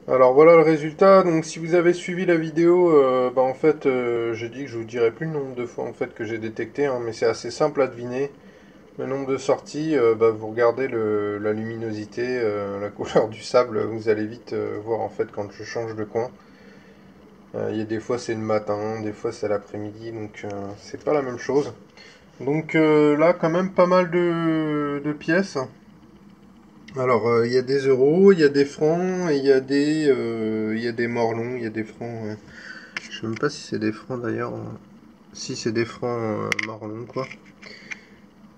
Alors voilà le résultat. Donc si vous avez suivi la vidéo, en fait j'ai dit que je vous dirais plus le nombre de fois en fait que j'ai détecté, hein, mais c'est assez simple à deviner. Le nombre de sorties, vous regardez la luminosité, la couleur du sable, vous allez vite voir en fait quand je change de coin. Il y a des fois c'est le matin, des fois c'est l'après-midi, donc c'est pas la même chose. Donc là quand même pas mal de pièces. Alors, il y a des euros, il y a des francs, et il y a des morlons, il y a des francs. Je sais même pas si c'est des francs d'ailleurs. Si c'est des francs morlons, quoi.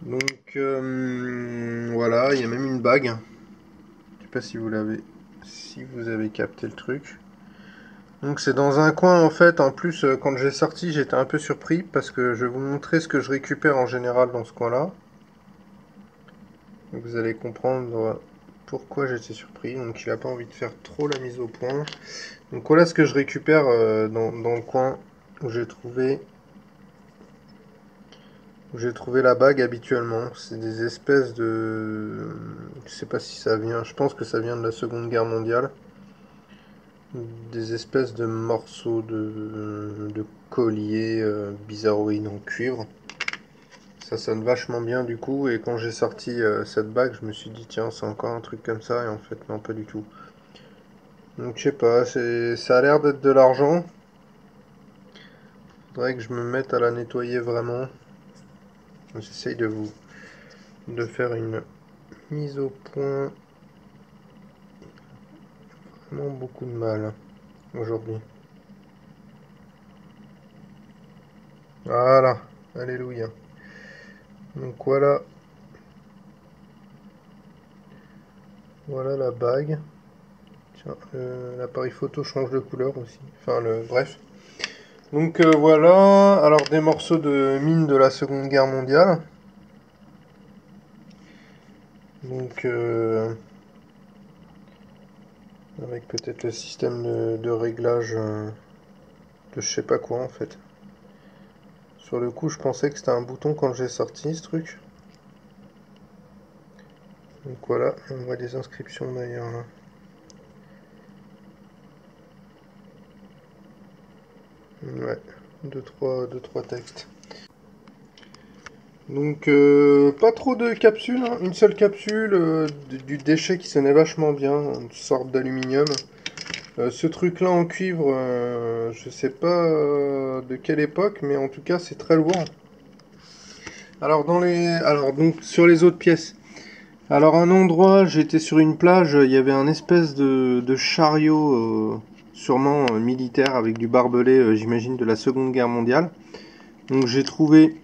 Donc, voilà, il y a même une bague. Je sais pas si vous avez capté le truc. Donc, c'est dans un coin en fait. En plus, quand j'ai sorti, j'étais un peu surpris parce que je vais vous montrer ce que je récupère en général dans ce coin-là. Donc, vous allez comprendre pourquoi j'étais surpris. Donc, il a pas envie de faire trop la mise au point. Donc voilà ce que je récupère dans le coin où j'ai trouvé la bague habituellement. C'est des espèces de... Je sais pas si ça vient, je pense que ça vient de la Seconde Guerre mondiale. Des espèces de morceaux de colliers bizarroïdes en cuivre. Ça sonne vachement bien du coup, et quand j'ai sorti cette bague, je me suis dit tiens, c'est encore un truc comme ça, et en fait non, pas du tout. Donc je sais pas, ça a l'air d'être de l'argent. Faudrait que je me mette à la nettoyer vraiment. J'essaye de faire une mise au point. Vraiment beaucoup de mal aujourd'hui. Voilà, alléluia. Donc voilà, voilà la bague. Tiens, l'appareil photo change de couleur aussi. Enfin bref. Donc voilà, alors des morceaux de mine de la Seconde Guerre mondiale. Donc avec peut-être le système de réglage de je sais pas quoi en fait. Sur le coup, je pensais que c'était un bouton quand j'ai sorti ce truc. Donc voilà, on voit des inscriptions d'ailleurs là. Ouais, deux, trois textes. Donc pas trop de capsules, hein. Une seule capsule du déchet qui sonnait vachement bien, une sorte d'aluminium. Ce truc là en cuivre, je sais pas de quelle époque, mais en tout cas c'est très lourd. Alors donc sur les autres pièces. Alors un endroit, j'étais sur une plage, il y avait un espèce de chariot, sûrement militaire, avec du barbelé, j'imagine de la Seconde Guerre mondiale. Donc j'ai trouvé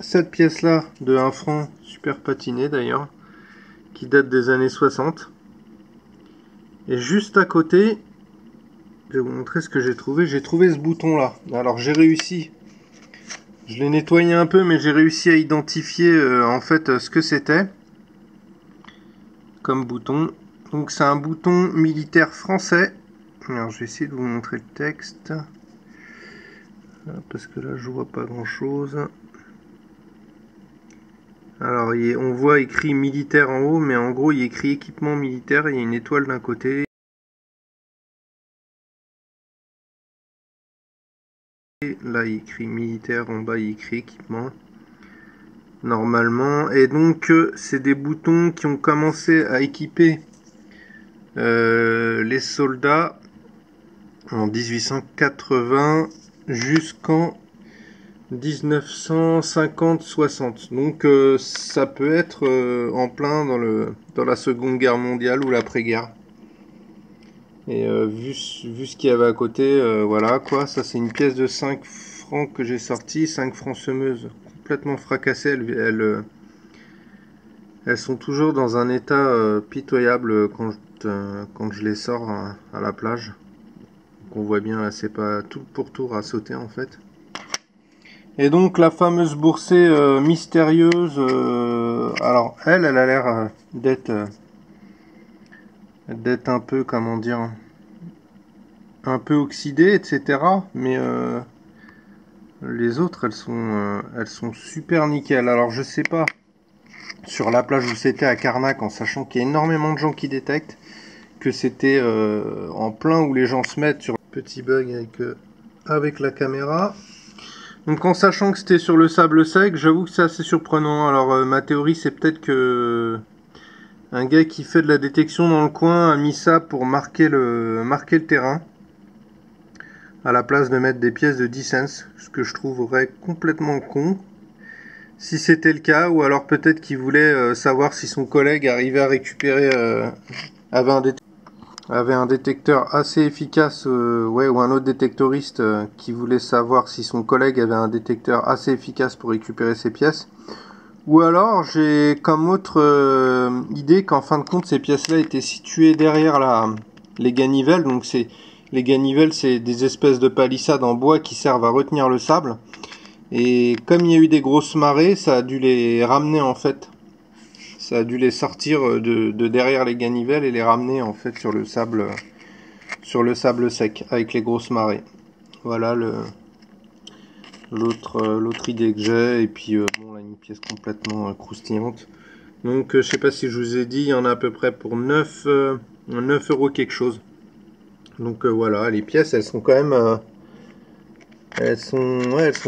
cette pièce-là de 1 franc, super patinée d'ailleurs, qui date des années 60. Et juste à côté, je vais vous montrer ce que j'ai trouvé. J'ai trouvé ce bouton-là. Alors j'ai réussi, je l'ai nettoyé un peu, mais j'ai réussi à identifier en fait ce que c'était comme bouton. Donc c'est un bouton militaire français. Alors je vais essayer de vous montrer le texte. Parce que là je vois pas grand chose. Alors on voit écrit militaire en haut, mais en gros il y a écrit équipement militaire, il y a une étoile d'un côté. Et là il y a écrit militaire, en bas il y a écrit équipement. Normalement. Et donc c'est des boutons qui ont commencé à équiper les soldats en 1880 jusqu'en 1950-60. Donc ça peut être en plein dans la Seconde Guerre mondiale ou l'après-guerre. Et vu ce qu'il y avait à côté, voilà quoi, ça c'est une pièce de 5 francs que j'ai sortie, 5 francs semeuses, complètement fracassées, elles sont toujours dans un état pitoyable quand je les sors à la plage. Donc on voit bien là, c'est pas tout pour tour à sauter en fait. Et donc la fameuse boursée mystérieuse, alors elle a l'air d'être un peu, comment dire, un peu oxydée, etc. Mais les autres, elles sont super nickel. Alors je sais pas sur la plage où c'était à Carnac, en sachant qu'il y a énormément de gens qui détectent, que c'était en plein où les gens se mettent sur petit bug avec la caméra. Donc en sachant que c'était sur le sable sec, j'avoue que c'est assez surprenant. Alors ma théorie c'est peut-être que un gars qui fait de la détection dans le coin a mis ça pour marquer le terrain, à la place de mettre des pièces de 10 cents, ce que je trouverais complètement con. Si c'était le cas, ou alors peut-être qu'il voulait savoir si son collègue arrivait à récupérer, avait un détecteur assez efficace, ouais, ou un autre détectoriste qui voulait savoir si son collègue avait un détecteur assez efficace pour récupérer ses pièces. Ou alors j'ai comme autre idée qu'en fin de compte ces pièces-là étaient situées derrière les ganivelles. Donc les ganivelles, c'est des espèces de palissades en bois qui servent à retenir le sable. Et comme il y a eu des grosses marées, ça a dû les ramener en fait. Ça a dû les sortir de derrière les ganivelles et les ramener en fait sur le sable sec avec les grosses marées. Voilà l'autre idée que j'ai. Et puis bon, là une pièce complètement croustillante. Donc je sais pas si je vous ai dit, il y en a à peu près pour 9 euros quelque chose. Donc voilà, les pièces elles sont quand même elles sont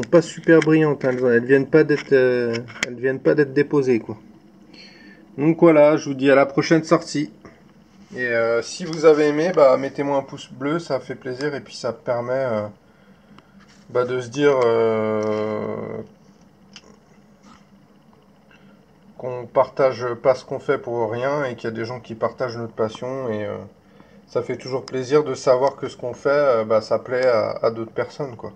pas super brillantes, hein. Elles viennent pas d'être déposées quoi. Donc voilà, je vous dis à la prochaine sortie. Et si vous avez aimé, bah mettez-moi un pouce bleu, ça fait plaisir et puis ça permet de se dire qu'on partage pas ce qu'on fait pour rien et qu'il y a des gens qui partagent notre passion et ça fait toujours plaisir de savoir que ce qu'on fait, ça plaît à d'autres personnes quoi.